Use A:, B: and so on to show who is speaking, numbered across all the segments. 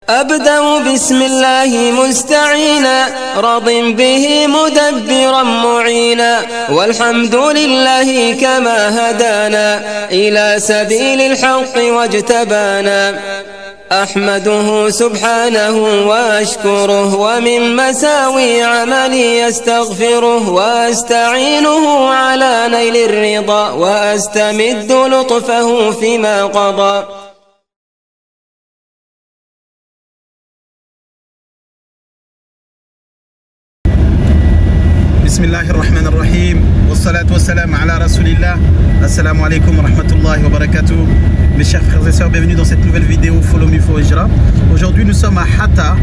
A: أبدأ بسم الله مستعينا راض به مدبرا معينا والحمد لله كما هدانا إلى سبيل الحق واجتبانا أحمده سبحانه وأشكره ومن مساوي عملي أستغفره وأستعينه على نيل الرضا وأستمد لطفه فيما قضى.
B: بسم الله الرحمن الرحيم والصلاة والسلام على رسول الله. Assalamu alaikum wa rahmatullahi wa barakatuh. Mes chers frères et sœurs, bienvenue dans cette nouvelle vidéo Follow Me for Hijra. Aujourd'hui nous sommes à Hatta,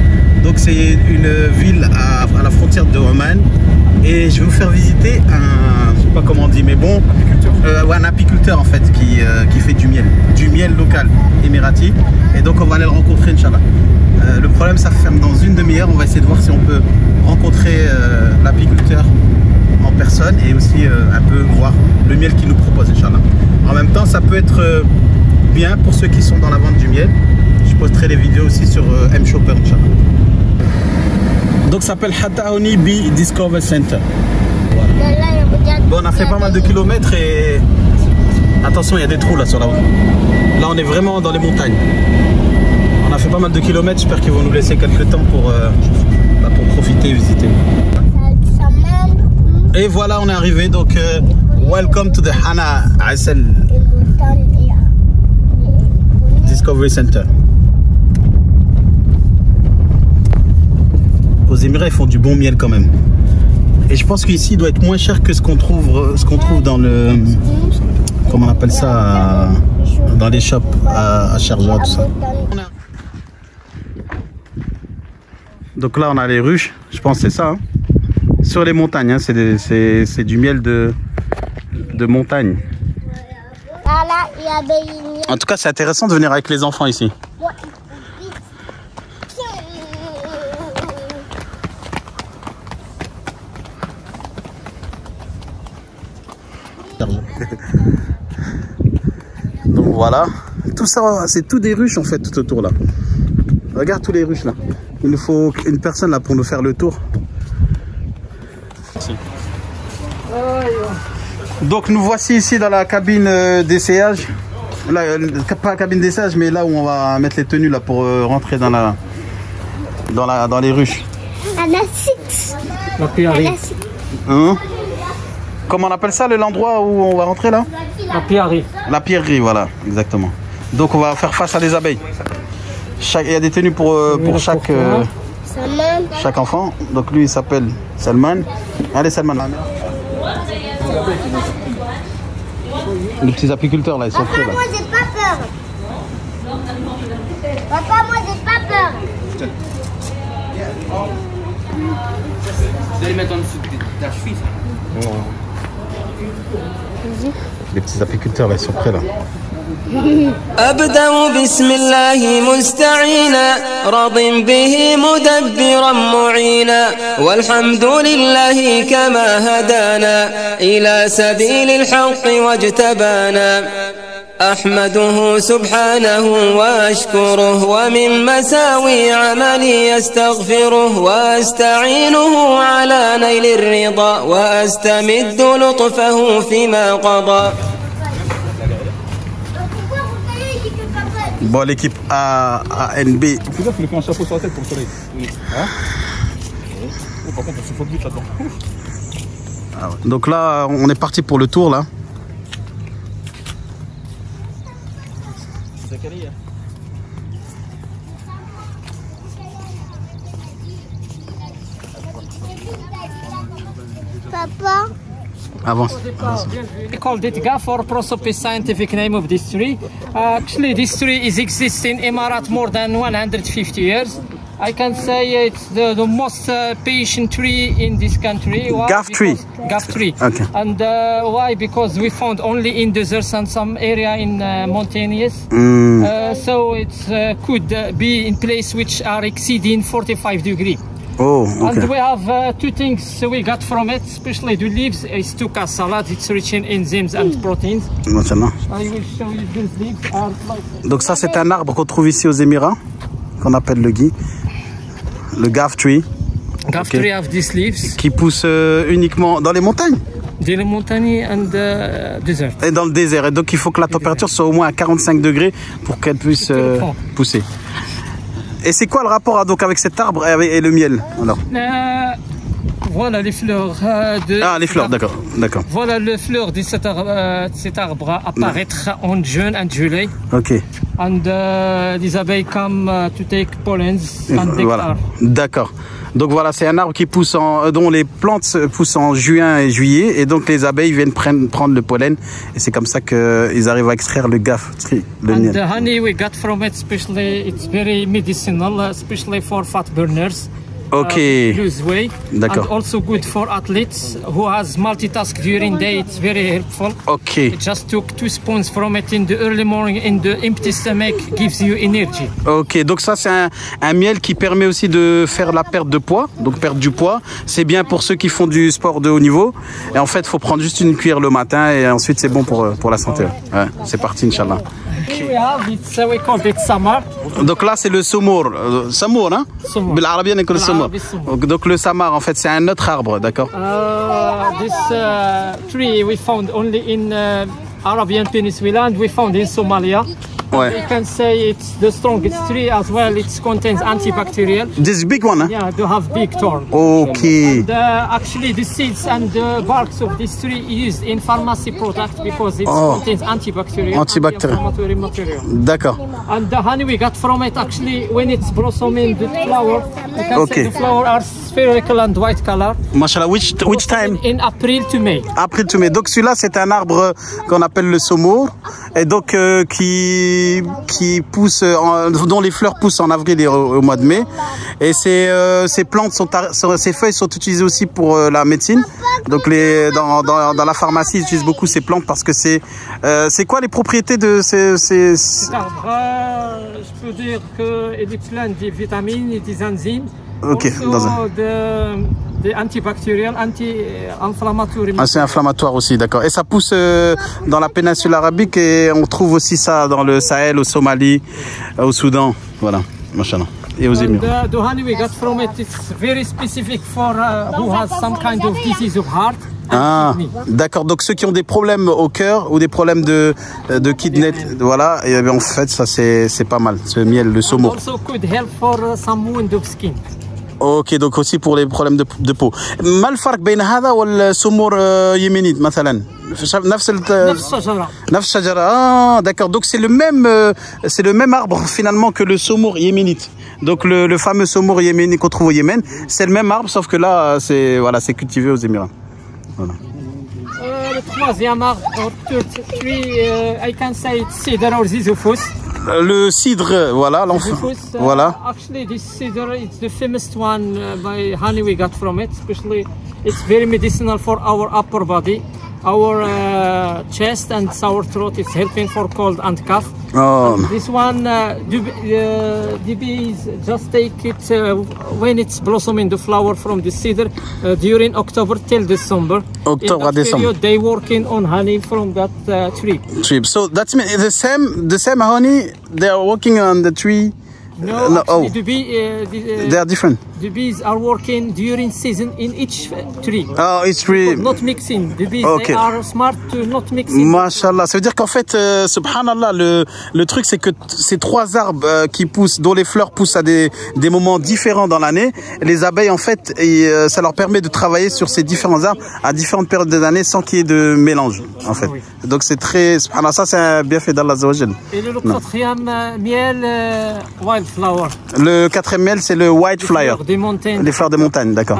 B: donc c'est une ville à la frontière de Oman. Et je vais vous faire visiter un, je sais pas comment on dit, mais bon, un apiculteur en fait qui fait du miel local émirati. Et donc on va aller le rencontrer, Inch'Allah. Le problème, ça ferme dans une demi-heure. On va essayer de voir si on peut rencontrer l'apiculteur en personne et aussi un peu voir le miel qu'il nous propose, Inch'Allah. En même temps, ça peut être bien pour ceux qui sont dans la vente du miel. Je posterai des vidéos aussi sur M-Shopper, Inch'Allah. Donc ça s'appelle Hatta Honey Bee Discovery Center. Voilà. Bon, on a fait pas mal de kilomètres et attention, il y a des trous là sur la route. Là, on est vraiment dans les montagnes. On a fait pas mal de kilomètres, j'espère qu'ils vont nous laisser quelques temps pour profiter et visiter. Et voilà, on est arrivé, donc welcome to the Hana Aysel Discovery Center. Aux Émirats, ils font du bon miel quand même. Et je pense qu'ici, il doit être moins cher que ce qu'on trouve dans le... Comment on appelle ça, dans les shops à Sharjah, tout ça. Donc là on a les ruches, je pense que c'est ça, hein. Sur les montagnes, hein. C'est du miel de montagne. En tout cas c'est intéressant de venir avec les enfants ici. Donc voilà, tout ça c'est tout des ruches en fait tout autour là. Regarde tous les ruches là. Il nous faut une personne là pour nous faire le tour. Donc nous voici ici dans la cabine d'essayage. Pas la cabine d'essayage, mais là où on va mettre les tenues là pour rentrer dans les ruches. Hein? Comment on appelle ça l'endroit où on va rentrer là?
C: La pierrerie.
B: La pierrerie, voilà, exactement. Donc on va faire face à des abeilles. Il y a des tenues pour chaque enfant. Donc lui il s'appelle Salman. Allez Salman. Les petits apiculteurs là, ils sont prêts là.
D: Moi j'ai pas peur. Papa, moi j'ai pas peur.
C: Vous allez les mettre en dessous de la cheville, ça.
B: Les petits apiculteurs là, ils sont prêts là.
A: أبدأ بسم الله مستعينا راض به مدبرا معينا والحمد لله كما هدانا إلى سبيل الحق واجتبانا أحمده سبحانه وأشكره ومن مساوي عملي أستغفره وأستعينه على نيل الرضا وأستمد لطفه فيما قضى.
B: Bon, l'équipe ANB.
E: C'est ça, il fait un chapeau sur la tête pour le soleil. Hein? Oh, par contre, on se fout vite là-dedans.
B: Ah ouais. Donc là, on est parti pour le tour là.
D: Papa.
B: Avance.
C: We called it Gafur. Prosopis, scientific name of this tree. Actually, this tree is existing in Emirat more than 150 years. I can say it's the most patient tree in this country. Why?
B: Gaff tree.
C: Gaff tree.
B: Okay.
C: And why? Because we found only in deserts and some area in mountainous. So it could be in place which are exceeding 45 degrees.
B: Oh, okay.
C: And we have two things we got from it, especially the leaves. It's tuka salad. It's rich in enzymes and proteins. I will show you these leaves are like...
B: Donc ça c'est un arbre qu'on trouve ici aux Émirats. qu'on appelle le gui. Le gaff tree.
C: Gaff tree have these leaves.
B: Qui pousse uniquement dans les montagnes.
C: Dans les montagnes and desert.
B: Et dans le désert. Et donc il faut que la température soit au moins à 45 degrés pour qu'elle puisse pousser. Et c'est quoi le rapport donc avec cet arbre et le miel alors?
C: Voilà les fleurs
B: les fleurs, d'accord.
C: Voilà les fleurs de cet arbre apparaître en juin et juillet.
B: Ok.
C: And les abeilles come to take pollens and
B: voilà. D'accord. Donc voilà, c'est un arbre qui pousse dont les plantes poussent en juin et juillet, et donc les abeilles viennent prendre le pollen, et c'est comme ça qu'ils arrivent à extraire le gaff, le miel.
C: And the honey we got from it, especially, it's very medicinal, especially for fat burners.
B: Ok.
C: Lose weight.
B: D'accord.
C: And also good for athletes who has multitask during day. It's very helpful.
B: Ok.
C: It just took 2 spoons from it in the early morning in the empty stomach, gives you energy.
B: Ok, donc ça c'est un miel qui permet aussi de faire la perte de poids, donc perdre du poids. C'est bien pour ceux qui font du sport de haut niveau. Et en fait, il faut prendre juste une cuillère le matin et ensuite c'est bon pour la santé. Ouais, c'est parti, Inch'Allah.
C: Here we have it, we call it samar.
B: Donc là c'est le samour. Samour, hein? بالعربية نقول السمور. Donc le samar en fait c'est un autre arbre, d'accord?
C: This tree we found only in Arabian Peninsula and we found in Somalia.
B: Ouais.
C: You can say it's the strongest tree as well. It contains antibacterial.
B: This big one, huh?
C: Yeah, they have big thorn.
B: Okay.
C: And actually the seeds and the barks of this tree used in pharmacy products because it contains antibacterial, anti-inflammatory material.
B: D'accord.
C: And the honey we got from it actually when it's blossoming the flower, you can see the flower are spherical and white color.
B: Mashallah, which time?
C: In April to May.
B: April to May. Donc celui-là c'est un arbre qu'on appelle le samour et donc qui pousse, dont les fleurs poussent en avril et au mois de mai. Et ces plantes ces feuilles sont utilisées aussi pour la médecine. Donc dans la pharmacie, ils utilisent beaucoup ces plantes parce que c'est quoi les propriétés de ces...
C: Je peux dire qu'il est plein de vitamines et des enzymes.
B: Ok,
C: des antibactériels, anti-inflammatoires.
B: Ah, c'est inflammatoire aussi, d'accord. Et ça pousse dans la péninsule arabique et on trouve aussi ça dans le Sahel, au Somalie, au Soudan, voilà, machallah. Et aux Émirats.
C: The honey we got from it is very specific for who has some kind of disease of heart.
B: Ah, d'accord. Donc ceux qui ont des problèmes au cœur ou des problèmes de kidney, voilà. Et en fait, ça c'est pas mal. Ce miel, le saumon.
C: Also could help for some wound of skin.
B: Ok, donc aussi pour les problèmes de peau. ما الفرق بين هذا والسمور يمينيت مثلا؟ نفس
C: الشجرة.
B: نفس الشجرة. Ah, d'accord. Donc c'est le même arbre finalement que le saumur yéménite. Donc le fameux saumur yéménite qu'on trouve au Yémen, c'est le même arbre sauf que là c'est cultivé aux Émirats. Voilà.
C: Le troisième arbre, I can say it's cedar or zizophus.
B: Le cidre, voilà, voilà.
C: Actually, this cedar is the famous one by honey we got from it. Especially, it's very medicinal for our upper body, our chest and sour throat. It's helping for cold and cough.
B: Oh.
C: And this one, the bees just take it when it's blossoming the flower from the cedar during October till December.
B: October,
C: in that
B: December.
C: period, they working on honey from that tree.
B: So that's the same honey they are working on the tree.
C: No, actually, the bee,
B: they are different.
C: The bees are working during season in each tree.
B: Oh, each tree.
C: Not mixing. The bees,
B: okay.
C: They are smart to not mixing.
B: Mashallah. Ça veut dire qu'en fait, subhanallah, le truc c'est que ces trois arbres qui poussent, dont les fleurs poussent à des moments différents dans l'année, les abeilles en fait, ça leur permet de travailler sur ces différents arbres à différentes périodes de l'année sans qu'il y ait de mélange en fait. Oui. Donc c'est très, subhanallah, ça c'est un bienfait d'Allah Azza wa Jal.
C: Et le quatrième miel, wildflower.
B: Le quatrième miel c'est le wildflower. Les fleurs de montagne, d'accord.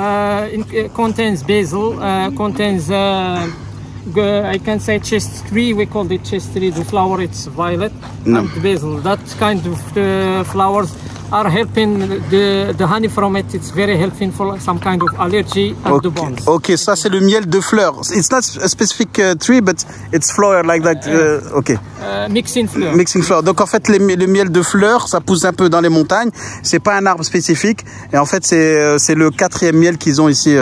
C: It contains basil, contains I can say chest tree. We call it chest tree. The flower it's violet and basil. That kind of flowers are helping the honey from it. It's very helping for some kind of allergy and the bones.
B: Ok, ça c'est le miel de fleurs. It's not a specific tree, but it's flower like that. Ok.
C: Mixing fleurs.
B: Mixing fleurs. Donc en fait, le miel de fleurs, ça pousse un peu dans les montagnes. C'est pas un arbre spécifique. Et en fait, c'est le quatrième miel qu'ils ont ici.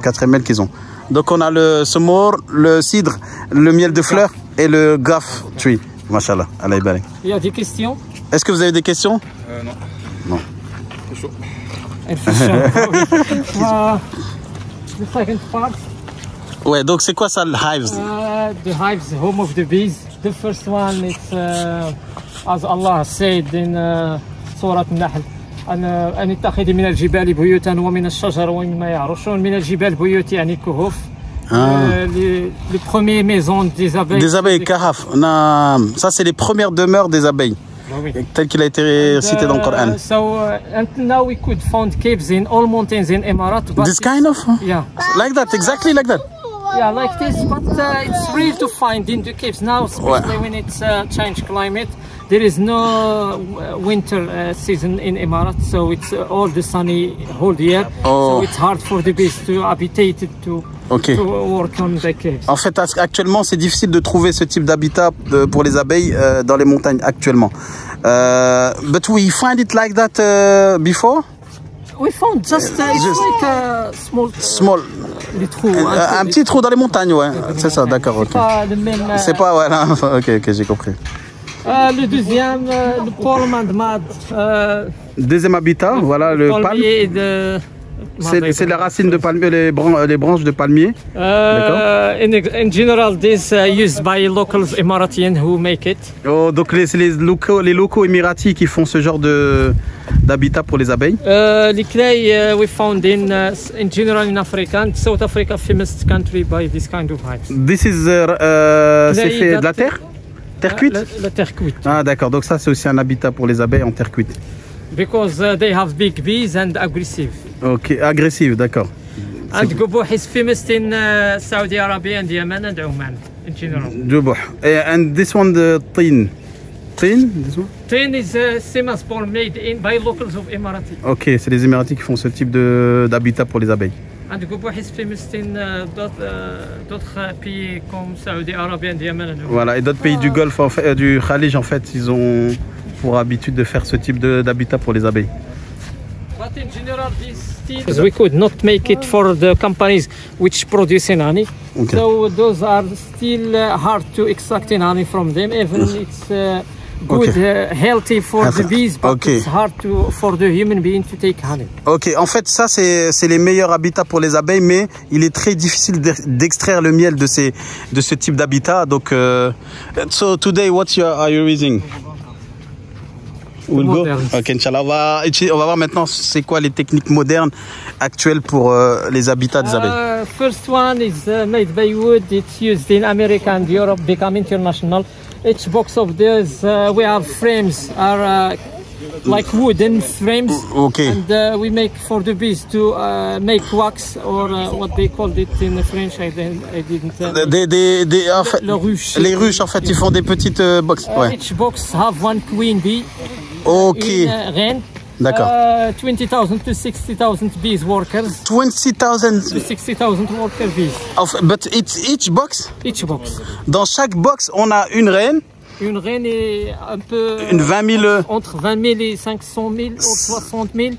B: Quatrième miel qu'ils ont. Donc on a le saumur, le cidre, le miel de fleurs et le gaff tree. Mashallah. Allah y barik.
C: Il y a des questions?
B: Est-ce que vous avez des questions?
E: Non.
B: Non.
E: C'est chaud.
C: And for sure. The second part,
B: Ouais, donc c'est quoi ça, le hives?
C: the hives, home of the bees. The first one, it's as Allah said in Surah An-Nahl. أن اتخذ من الجبال بيوتا ومن الشجر ومما يعرشون من الجبال بيوت يعني كهوف. Les premières maisons des abeilles.
B: Des abeilles, kahaf. Ça, c'est les premières demeures des abeilles, tel qu'il a été cité dans le Coran.
C: So until now we could find caves in all mountains in Emirat. But
B: This kind of?
C: yeah.
B: Like that, exactly like that.
C: Yeah, like this, but it's rare to find in the caves now, especially when it's changed climate. There is no winter season in Emirat, so it's all the sunny whole year. So it's hard for the bees to habitate to work on the caves.
B: En fait, actuellement, c'est difficile de trouver ce type d'habitat pour les abeilles dans les montagnes actuellement. But we find it like that before?
C: We found just like a small. Les trous,
B: un petit trou dans les montagnes, ouais. C'est ça, d'accord, ok. C'est pas, ouais, non, ok, j'ai compris.
C: Le deuxième, le palm and mud.
B: Deuxième habitat, voilà, le palme. C'est la racine de palmier, les branches de palmier.
C: In general, this used by locals Emiratian who make it.
B: Oh, donc c'est les locaux émiratis qui font ce genre d'habitat pour les abeilles.
C: Les clay we found in general in Africa, and South Africa famous country by this kind of hives.
B: This is c'est fait de la terre? Terre cuite?
C: La terre cuite.
B: Ah d'accord, donc ça c'est aussi un habitat pour les abeilles en terre cuite.
C: Because they have big bees and aggressive.
B: Ok, agressive, d'accord.
C: And Gubuh is famous in Saudi Arabia and Yemen and Oman in general.
B: Gubuh. And this one, the tin. Tin, this one?
C: Tin is same as palm made by locals of Emirati.
B: Ok, c'est les Émiratis qui font ce type d'habitat pour les abeilles.
C: And Gubuh is famous in d'autres pays comme Saudi Arabia and Yemen and Oman.
B: Voilà, et d'autres pays du Golfe, en fait, du Khalij, en fait, ils ont pour habitude de faire ce type d'habitat pour les abeilles.
C: But in general, these we could not make it for the companies which produce honey. Okay. So those are still hard to extract honey from them. Even it's good, healthy for the bees, but it's hard for the human being to take honey.
B: Ok, en fait, ça c'est les meilleurs habitats pour les abeilles, mais il est très difficile d'extraire le miel de ce type d'habitat. Donc, so today, what are you using? Ok, Inch'Allah. On va voir maintenant c'est quoi les techniques modernes actuelles pour les habitats des abeilles.
C: First one is made by wood. It's used in America and Europe, become international. Each box of these we have frames are like wooden frames.
B: Okay.
C: And we make for the bees to make wax or what they called it in French. I didn't.
B: En fait, les ruches en fait, ils font des petites boxes. Ouais.
C: Each box have one queen bee.
B: Ok. D'accord.
C: 20,000 to 60,000 bees workers.
B: 20,000
C: to 60,000 worker bees.
B: But it's each box?
C: Each box.
B: Dans chaque box, on a une reine.
C: Une reine est un peu...
B: Une 20 000...
C: Entre 20 000 et 500 000 ou 60 000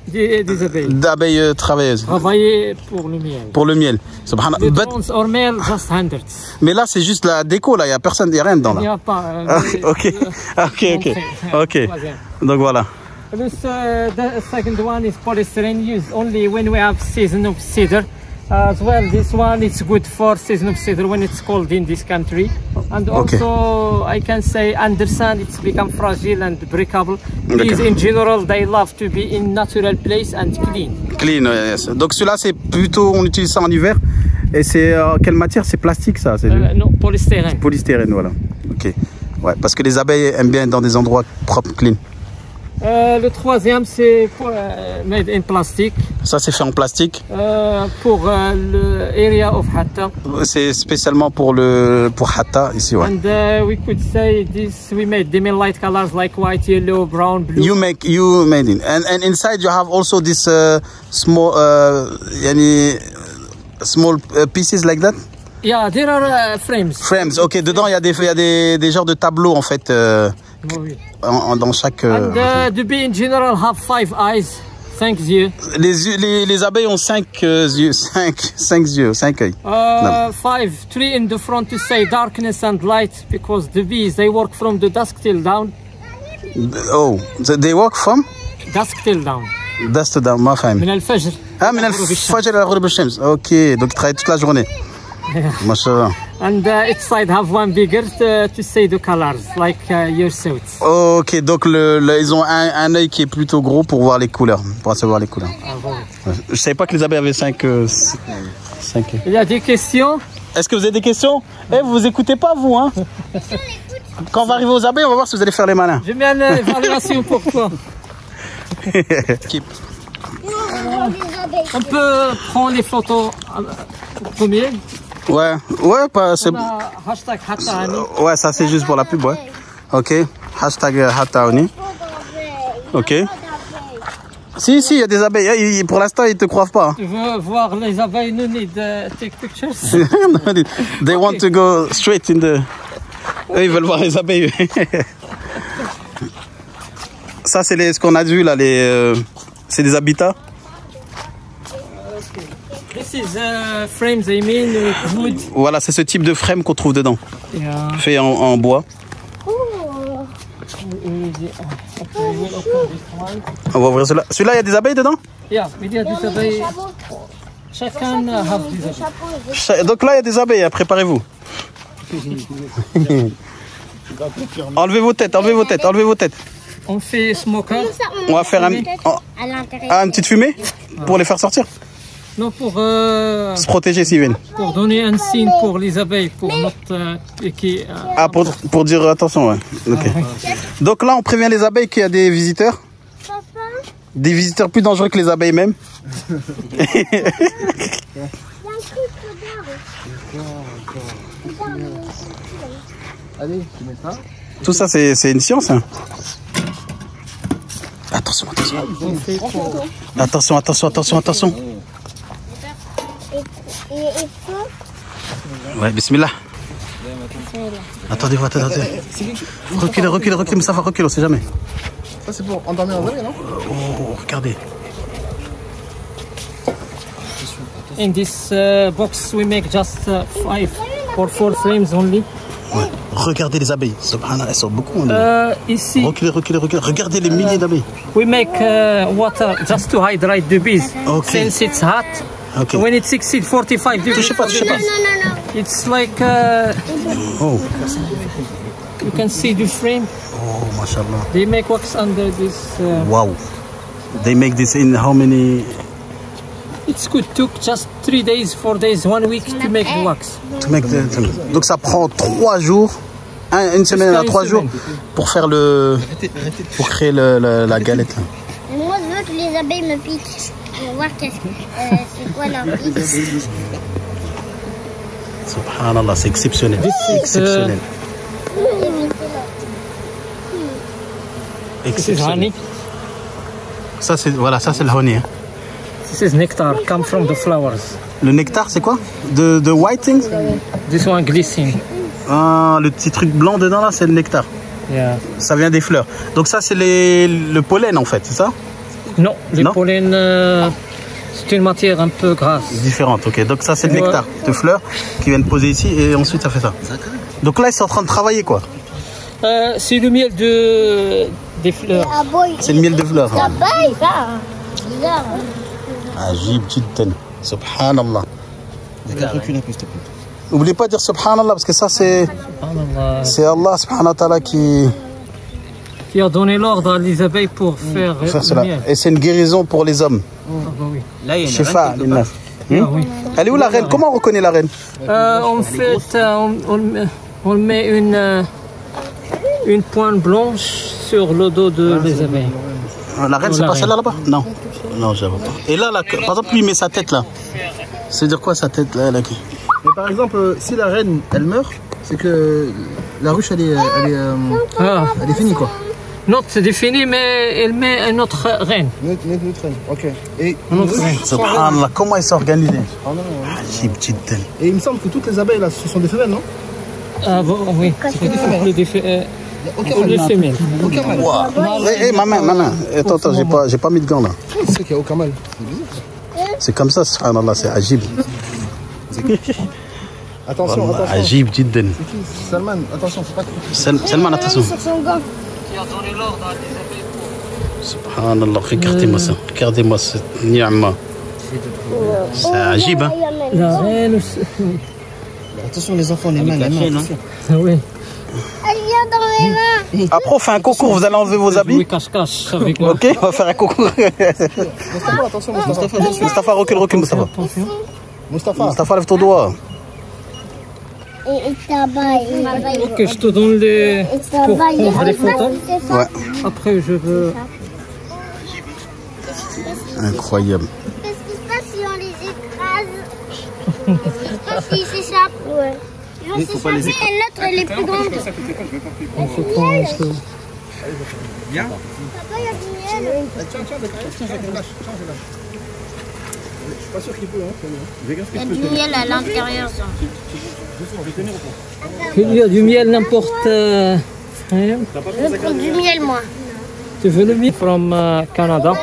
C: des abeilles.
B: D'abeilles travailleuses.
C: Travailler pour le miel.
B: Pour le miel. Subhanallah.
C: Les drones or male, just hundreds.
B: Mais là, c'est juste la déco, là. Il n'y a personne, il n'y a rien dedans, là.
C: Il n'y a pas.
B: Ok. Donc voilà.
C: The second one is polystyrene used only when we have season of cedar. As well, this one is good for season of cedar when it's cold in this country. And also, I can say under sun, it's become fragile and breakable. Bees in general, they love to be in natural place and clean. Clean,
B: yes. Donc celui-là, c'est plutôt, on utilise ça en hiver. Et c'est quelle matière? C'est plastique, ça?
C: Non, polystyrène.
B: Polystyrène, voilà. Ok. Ouais, parce que les abeilles aiment bien être dans des endroits propres, clean.
C: Le troisième, c'est made in plastic.
B: Ça, c'est fait en plastique.
C: Pour l'area of Hatta.
B: C'est spécialement pour Hatta, ici, ouais.
C: And we could say this, we made them in light colors like white, yellow, brown, blue.
B: You made it. And inside you have also this small pieces like that?
C: Yeah, there are frames.
B: Frames, ok. Dedans, il y a des genres de tableaux, en fait.
C: Oui.
B: Dans chaque...
C: And the bee in general have 5 eyes, 5 yeux.
B: Les abeilles ont 5 yeux, 5 œils.
C: 3 in the front to say darkness and light, because the bees, they work from the dusk till dawn.
B: Oh, they work from?
C: dusk till dawn.
B: Dust down, ma femme.
C: من الفجر.
B: Ah, من الفجر إلى غروب الشمس. Ok, donc il travaille toute la journée. Mashallah.
C: And inside have one bigger to see the colors, like your suits.
B: Ok, donc ils ont un œil qui est plutôt gros pour voir les couleurs, pour savoir les couleurs. Ouais. Je savais pas que les abeilles avaient 5.
C: Il y a des questions?
B: Est-ce que vous avez des questions? Eh, vous écoutez pas, vous, hein? Quand on va arriver aux abeilles, on va voir si vous allez faire les malins.
C: J'ai mis une évaluation pour toi. On peut prendre les photos au premier.
B: Ouais, c'est...
C: Hashtag Hattaani.
B: Ouais, ça c'est juste pour la pub, ouais. Ok, hashtag Hattaoni. Ok. Si, il y a des abeilles. Pour l'instant, ils te croient pas.
C: Tu veux voir les abeilles? No need take pictures.
B: They want to go straight in the... Eux, ils veulent voir les abeilles. Ça, c'est ce qu'on a vu là, c'est des habitats.
C: This is frames, I mean, with wood.
B: Voilà, c'est ce type de frame qu'on trouve dedans.
C: Yeah.
B: Fait en bois. On va ouvrir celui-là. Celui-là, il y a des abeilles dedans?
C: Yeah, il y a des abeilles. Chacun a des abeilles.
B: Donc là, il y a des abeilles, préparez-vous. Enlevez vos têtes.
C: On fait smoker.
B: On va faire une petite fumée pour les faire sortir.
C: Non, pour
B: se protéger s'ils viennent.
C: Pour donner un signe pour les abeilles, pour notre équipe.
B: Ah, pour dire attention, ouais. Okay. Donc là, on prévient les abeilles qu'il y a des visiteurs. Des visiteurs plus dangereux que les abeilles même.
E: Allez, tu mets ça.
B: Tout ça, c'est une science. Hein. Attention. Attention. Ouais, bismillah. Attendez. Reculez, Moustapha, recule, on sait jamais.
E: Ça, c'est pour endormir les abeilles, non?
B: Oh, regardez.
C: In this box, we make just 5 or 4 frames only.
B: Ouais. Regardez les abeilles. Subhanallah, elles sont beaucoup.
C: Ici.
B: Reculez. Regardez les milliers d'abeilles.
C: We make water just to hydrate the bees.
B: Okay.
C: Since it's hot.
B: Okay.
C: When it exceeds 45 degrees.
B: Touchez pas.
D: Non.
C: It's like
B: Oh.
C: you can see the frame.
B: Oh, mashallah.
C: They make wax under this.
B: Wow. They make this in how many?
C: It's good. Took just 3 days, 4 days, 1 week to make the wax.
B: Donc ça prend 3 jours, une semaine à 3 jours pour faire pour créer la galette. Là.
D: Moi, je veux que les abeilles me piquent. Pour voir c'est quoi leur pique.
B: Subhanallah, c'est exceptionnel.
C: Exceptionnel.
B: Ça c'est le honey. Hein.
C: This is nectar, come from the flowers.
B: Le nectar, c'est quoi? De white things?
C: This one glycine.
B: Ah, le petit truc blanc dedans là, c'est le nectar.
C: Yeah.
B: Ça vient des fleurs. Donc ça, c'est le pollen en fait, c'est ça?
C: Non, le pollen, c'est une matière un peu grasse.
B: Différente, ok. Donc ça, c'est le nectar de fleurs qui viennent poser ici et ensuite ça fait ça. Donc là, ils sont en train de travailler quoi?
C: C'est le miel des fleurs.
B: C'est le miel de fleurs.
D: Hein. L'abeille, ça. Bizarre.
B: Ajib jiddan. Subhanallah. N'oubliez pas de dire Subhanallah parce que ça c'est Allah subhanahu wa ta'ala qui
C: a donné l'ordre à les abeilles pour faire
B: cela.
C: Miel.
B: Et c'est une guérison pour les hommes.
C: Oui.
B: Là, il y a une reine.
C: Oui.
B: Elle est où la reine? Comment on reconnaît la reine?
C: En fait, on met une pointe blanche sur le dos des abeilles.
B: La reine, c'est pas celle-là là-bas? Non, je ne vois pas. Et là, par exemple, lui, il met sa tête là. C'est dire quoi sa tête là?
E: Mais par exemple, si la reine, elle meurt, c'est que la ruche, elle est finie quoi.
C: Non, c'est défini, mais elle met une autre reine.
E: Une autre reine, ok. Et
C: une autre reine.
B: Subhanallah, comment ils sont organisés?
E: Et il me semble que toutes les abeilles là, ce sont des femelles, non?
C: Ah bon, oui. C'est des femelles.
E: Aucun mal.
B: Ma main. Attends, j'ai pas mis de gants là.
E: C'est qu'il n'y a aucun mal.
B: C'est comme ça, subhanallah, c'est ajib.
E: Attention.
B: Ajib jiddan.
E: Salman, attention, c'est pas trop.
B: Salman, attention.
C: Qui a donné l'ordre à des abeilles
B: Subhanallah, regardez-moi ça. Regardez-moi cette ni'ma. C'est agib, hein?
C: La reine.
E: Attention les enfants, les mains, attention.
C: Ah oui.
D: Elle vient dans mes mains.
B: Après, on fait un concours, vous allez enlever vos habits.
C: Oui, cache-cache avec moi.
B: Ok, on va faire un concours.
E: Attention, Mustapha, attention.
B: Mustafa, recule, Mustafa.
C: Attention.
B: Mustafa, lève ton doigt.
D: Et tabac.
C: Ok, je te donne les. Pour prendre les photos.
B: Ouais.
C: Après, je veux.
B: Incroyable.
D: Qu'est-ce qui se passe si on les écrase? Qu'est-ce qui se passe s'ils s'échappent? Ouais. Ils vont s'échapper et l'autre elle est plus grande.
C: On se prend un peu.
D: Papa, il y a du miel.
E: Tiens, je lâche. Je suis pas sûr qu'il peut, hein.
D: Il y a du miel à l'intérieur.
C: Il y a du miel n'importe.
D: Je veux prendre du miel, moi.
C: Tu veux le miel from Canada?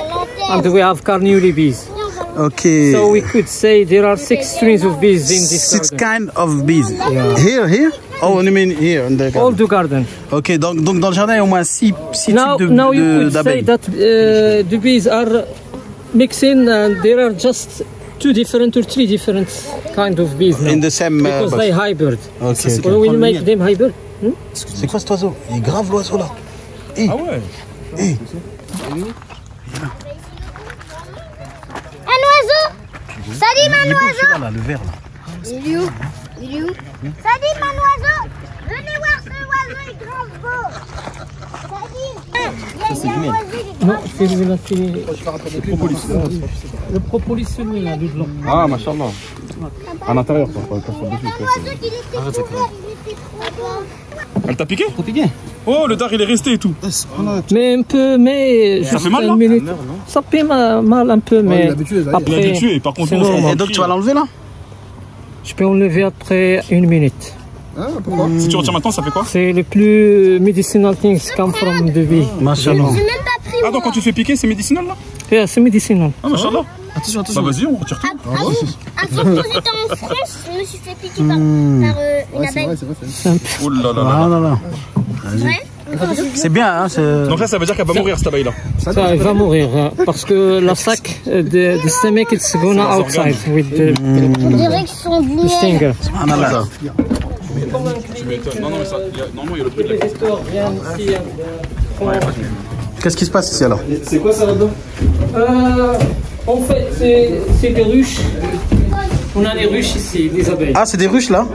C: And we have carnivore bees.
B: Okay.
C: So we could say there are 6 strains of bees in this
B: 6
C: garden.
B: kind of bees. Here? Oh, you mean here in the
C: All
B: garden?
C: the garden.
B: Ok, donc dans le jardin, il y a au moins 6 types
C: Now you could say
B: d'abeilles.
C: that the bees are mixing and there are just 2 different or 3 different kind of bees now.
B: In the same
C: Because they
B: bush.
C: hybrid.
B: Ok.
C: So we make them hybrid.
B: C'est quoi cet oiseau? Il est grave l'oiseau là.
F: Ah ouais.
D: Un oiseau. Salim, un oiseau.
B: Là, le vert là.
D: Il est où? Salim, un oiseau. Venez voir ce oiseau, il est grave beau. Salim. Il y a un oiseau, il est
C: Non,
D: grave
C: c'est celui-là, le propolis, celui-là, du blanc.
F: Ah, machallah. À l'intérieur, ça.
D: beau. L'oiseau qui était trop vert, il était trop beau.
F: Elle t'a piqué? Oh, le dard il est resté et tout.
C: Mais un peu, mais juste
F: fait mal,
C: une
F: non?
C: minute. Ça fait mal un peu, mais
E: il est habitué, ça y est.
F: Il est
C: après,
F: habitué, par contre,
C: c'est
F: nous, on
C: normal.
B: Et donc tu vas l'enlever là?
C: Je peux enlever après 1 minute.
E: Hein, pourquoi?
F: Si tu retiens maintenant, ça fait quoi?
C: C'est le plus medicinal things come from the bee.
B: Machallah.
D: J'ai même pas pris
F: Ah, donc quand tu fais piquer, c'est médicinal là?
C: Yeah, c'est medicinal.
F: Ah, machallah.
E: Attention,
F: Bah, vas-y, on retire tout.
D: Un jour, quand j'étais en France, je me suis fait piquer par une
E: Ouais, c'est
D: abeille.
E: vrai, c'est vrai.
F: Oh là là
B: Ah
F: là.
B: là là.
D: Ouais.
B: C'est bien, hein?
F: Donc là, ça veut dire qu'elle va mourir cette abeille là.
C: Ça, il va mourir parce que la sac de stomach it's gonna outside with the
D: On dirait qu'ils sont du miel.
C: stinger.
B: Ah là là.
F: Tu m'étonnes. Non, mais ça, normalement, il y a le prix de la
B: Qu'est-ce qui se passe ici alors?
E: C'est quoi ça là-dedans?
C: En fait, c'est des ruches. On a des ruches ici, des abeilles.
B: Ah, c'est des ruches là?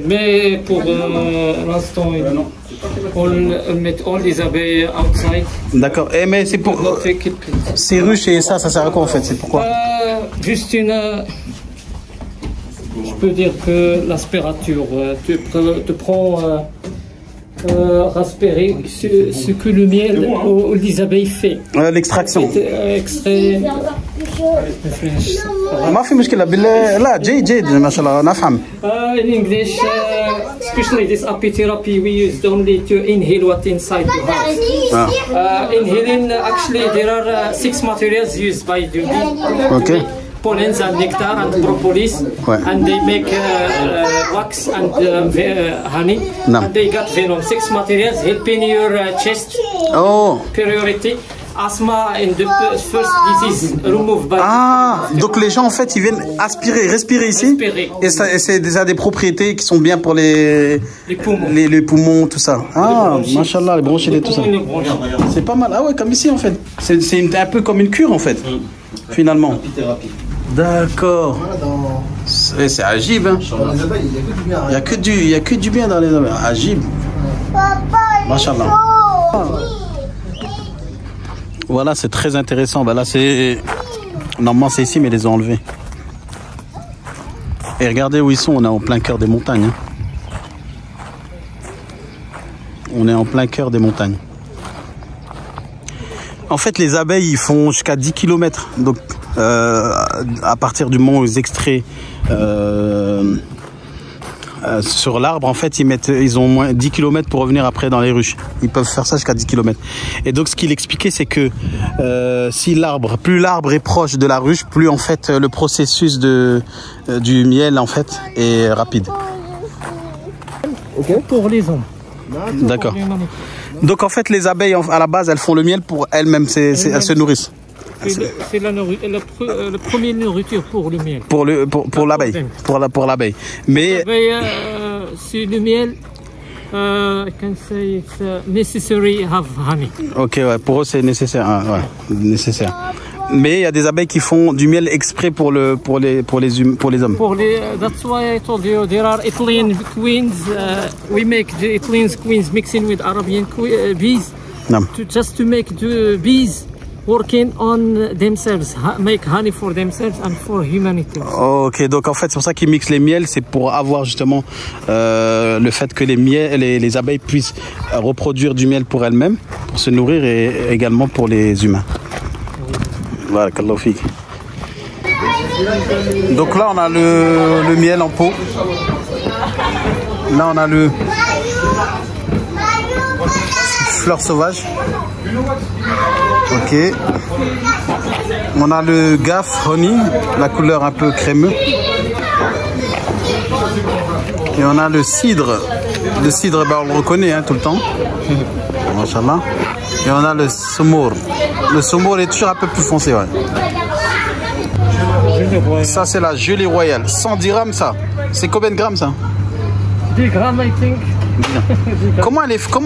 C: Mais pour l'instant, on met all les abeilles outside.
B: D'accord. Eh, mais c'est pour.
C: Not take it.
B: Ces ruches et ça sert à quoi en fait? C'est pourquoi?
C: Juste une. Je peux dire que l'aspirature, tu prends aspirer ce que le miel ou les abeilles fait.
B: L'extraction.
C: Extrait.
B: ما في مشكلة لا جيد ما شاء الله نفهم.
C: In English, especially this apitherapy, we used only to inhale what inside the house. Inhaling, actually, there are 6 materials used by the bee.
B: Okay.
C: Pollens and nectar and propolis,
B: Ouais.
C: and they make wax and honey,
B: No.
C: and they got venom. 6 materials helping your chest
B: Oh.
C: priority. Asthma and the first disease removed by.
B: Ah, donc les gens en fait ils viennent aspirer, respirer ici.
C: Respirer.
B: Et c'est déjà des propriétés qui sont bien pour les
C: poumons.
B: les poumons, tout ça. Ah, machallah, les bronchites et tout ça.
C: Les bronchites.
B: C'est pas mal. Ah ouais, comme ici en fait. C'est un peu comme une cure en fait, finalement. D'accord. C'est agib, hein.
E: Dans les abeilles, il y a que du bien.
B: Il y a que du bien dans les abeilles. Agib. Machallah. Voilà, c'est très intéressant. Bah là, c'est normalement c'est ici, mais ils les ont enlevés. Et regardez où ils sont. On est en plein cœur des montagnes. Hein. On est en plein cœur des montagnes. En fait, les abeilles, ils font jusqu'à 10 km. Donc, à partir du moment où ils extraient sur l'arbre, en fait, ils ont au moins 10 km pour revenir après dans les ruches. Ils peuvent faire ça jusqu'à 10 km. Et donc, ce qu'il expliquait, c'est que plus l'arbre est proche de la ruche, plus en fait le processus du miel en fait est rapide.
C: Pour les hommes.
B: D'accord. Donc en fait, les abeilles, à la base, elles font le miel pour elles-mêmes, elles se nourrissent.
C: C'est la première nourriture pour le miel.
B: Pour l'abeille. Pour l'abeille. Mais
C: c'est le miel. I can say it's necessary have honey.
B: Ok, ouais, pour eux c'est nécessaire, hein, ouais, nécessaire. Mais il y a des abeilles qui font du miel exprès pour les hommes.
C: That's why I told you there are Italian queens. We make the Italian queens mixing with Arabian bees. Just to make the bees working on themselves, make honey for themselves and for humanity.
B: Ok, donc en fait c'est pour ça qu'ils mixent les miels, c'est pour avoir justement le fait que les abeilles puissent reproduire du miel pour elles-mêmes, pour se nourrir et également pour les humains. Voilà, Kallahu fik. Donc là on a le miel en pot. Là on a le fleur sauvage. Ok. On a le gaff honey, la couleur un peu crémeux. Et on a le cidre. Le cidre, bah, on le reconnaît hein, tout le temps. Machallah. Et on a le soumour. Le soumour est toujours un peu plus foncé. Ouais. Ça c'est la gelée royale. 100 dirhams ça. C'est combien de grammes ça?
C: 10 grammes I think.
B: Comment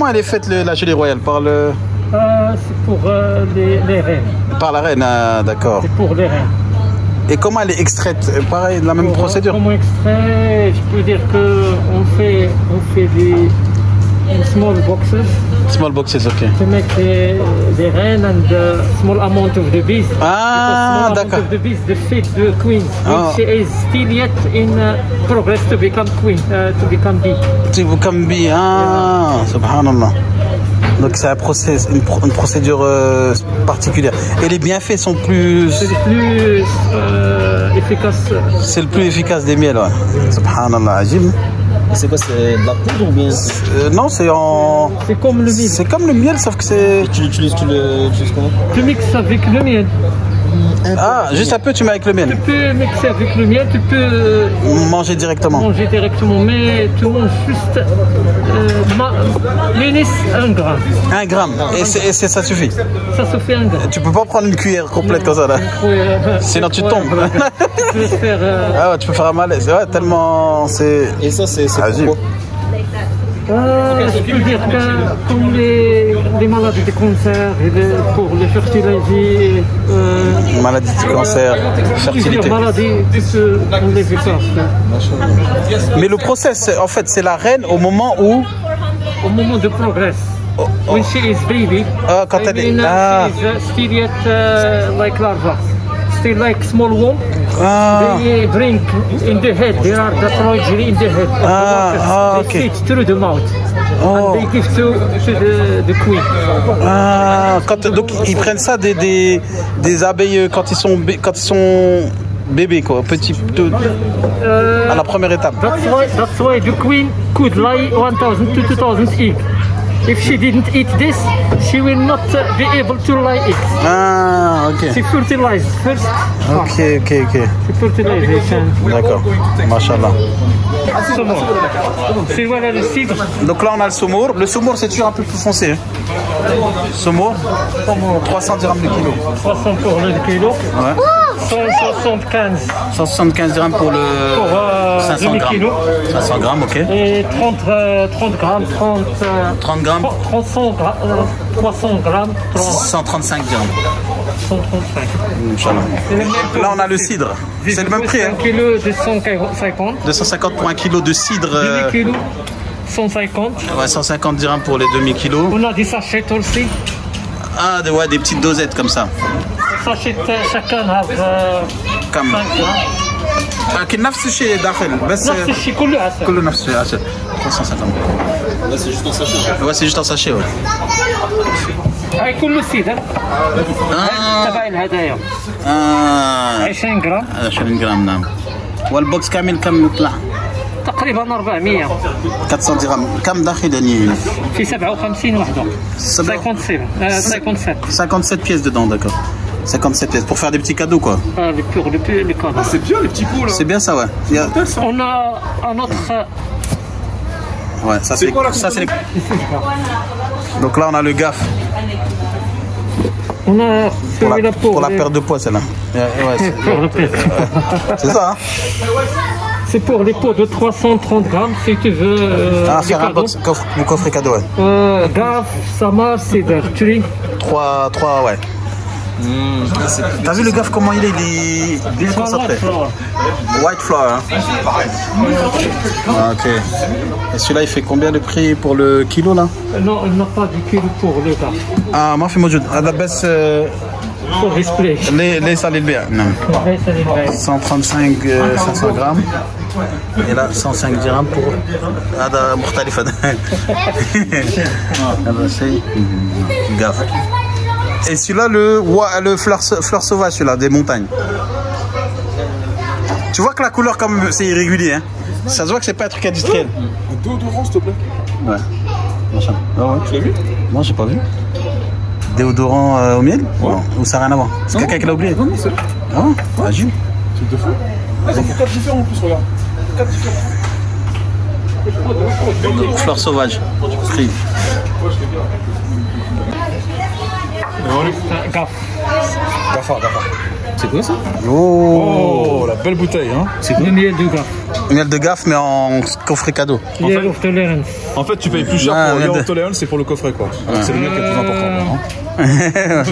B: elle est faite la gelée royale? Par le...
C: c'est pour les reines.
B: Par la reine, ah, d'accord.
C: C'est pour les reines.
B: Et comment elle est extraite? Pareil, la même procédure?
C: Comment extrait? Je peux dire qu'on fait des small boxes.
B: Small boxes, ok.
C: To make the reine and the small amount of the bees.
B: Ah, d'accord.
C: Of the bees, the feed the queen. Oh. She is still yet in progress to become queen, to become bee.
B: To become bee, ah, subhanallah. Donc c'est une procédure particulière. Et les bienfaits sont plus...
C: C'est le plus efficace.
B: C'est le plus efficace des miels, ouais. Subhanallah, ajib.
E: C'est quoi, c'est de la poudre ou bien
B: non, c'est en...
C: C'est comme le miel.
B: C'est comme le miel, sauf que c'est...
E: Tu l'utilises comment?
C: Tu mixes avec le miel.
B: Ah, juste un peu tu mets avec le miel.
C: Tu peux mixer avec le miel, tu peux
B: manger directement.
C: Mais tu manges juste minus 1 gramme.
B: 1 gramme. Et ça suffit.
C: Ça suffit 1 gramme.
B: Tu peux pas prendre une cuillère complète comme ça là. Sinon tu tombes.
C: Tu peux faire.
B: Ah ouais, tu peux faire un malaise. Ouais, tellement c'est.
E: Et ça c'est pourquoi?
C: Je peux dire que comme les maladies de cancer, pour les fertiliser,
B: maladies de cancer, fertilité.
C: Maladies, on les efface.
B: Mais le process, en fait, c'est la reine au moment où...
C: Au moment de progrès. When she is baby,
B: quand elle est...
C: she's still yet like larva. Still like small womb. They drink in the head. There are the progeny in the head. They feed through the mouth. And they give to the queen.
B: Donc ils prennent ça des abeilles quand ils sont bébés quoi, petits, à la première étape.
C: That's why the queen could lay 1000 to 2000 eggs. If she didn't eat this, she will not be able to lay eggs.
B: Ah, ok.
C: She fertilized first.
B: Ok.
C: She fertilization.
B: D'accord. Mashallah.
C: Soumour. C'est voilà le cidre.
B: Donc là on a le soumour. Le soumour c'est toujours un peu plus foncé. Hein. Soumour. 300 dirhams le kilo.
C: 300 pour le kilo.
B: Ouais. 175 dirhams pour le 500 grammes. 500 grammes, ok.
C: Et 30 grammes,
B: 30 grammes.
C: 300 grammes.
B: 135 dirhams.
C: 135.
B: Là on a le cidre. C'est le même prix. Hein.
C: 1 kilo 250.
B: 250 pour un kilo de cidre.
C: 2 kilos 150.
B: Ouais, 150 dirhams pour les demi-kilos.
C: On a des sachets aussi.
B: Ah, des petites dosettes comme ça.
C: Sachet chacun a 5
B: لكن نفس الشيء داخل بس
C: نفس الشيء كله عسل.
B: كله نفس الشيء 350.
E: Là c'est juste en sachet.
B: Ouais, c'est juste en sachet. Ouais.
C: هاي كله سيدة. تبع الهدايا. 20 جرام.
B: 20 جرام نعم. والبوكس كامل كم يطلع؟
C: تقريبا 400.
B: 400 درهم. كم داخل يعني؟
C: في 57 وحده. 57
B: pièces dedans, d'accord. 57 pièces pour faire des petits cadeaux quoi.
C: Les cadeaux.
F: C'est bien les petits pots là.
B: C'est bien ça, ouais.
C: On a un autre.
B: Ouais, ça c'est quoi là? Ça c'est Donc là, on a le gaffe.
C: On a celui-là
B: Pour la perte de poids, celle-là. Ouais, c'est ça, hein?
C: C'est pour les pots de 330 grammes, si tu veux.
B: Faire un coffret cadeau, ouais.
C: Gaffe, Samar, Cedar, Tree.
B: 3, ouais. T'as vu le gaffe comment il est bien concentré. White flour, hein? Ah, ok. Et celui-là, il fait combien de prix pour le kilo, là?
C: Non, il n'a pas de kilo pour le gaffe.
B: Ah, ما في موجود. هذا بس
C: Pour display.
B: ليس للبيع. نعم. 135 500 grammes. Et là 105 dirhams pour هذا مختلف هذا. هذا شيء gaffe. Et celui-là, le fleur sauvage, celui-là, des montagnes. Tu vois que la couleur, comme c'est irrégulier, hein? Ça se voit que c'est pas un truc industriel.
F: Déodorant, s'il te plaît.
B: Ouais. Ah ouais.
F: Tu l'as vu?
B: Non, j'ai pas vu. Déodorant au miel?
F: Ouais.
B: Non. Ou ça n'a rien à voir? C'est quelqu'un qui l'a oublié?
F: Non, non, c'est.
B: Ah ouais? Ah, Gilles.
F: C'est de fou. Là, ils en font 4 différents en plus, regarde. 4 différents.
B: Fleur sauvage. Prix.
C: Gaffe.
F: Gafard. C'est quoi ça?
B: Oh,
F: la belle bouteille, hein?
C: Le miel de gaffe.
B: Miel de gaffe, mais en coffret cadeau.
C: Miel of tolerance.
F: En fait, tu payes plus cher
B: Ah,
F: pour
B: miel
F: le
B: de-
F: tolerance, c'est pour le coffret, quoi. Donc, c'est le miel qui est plus important. Hein?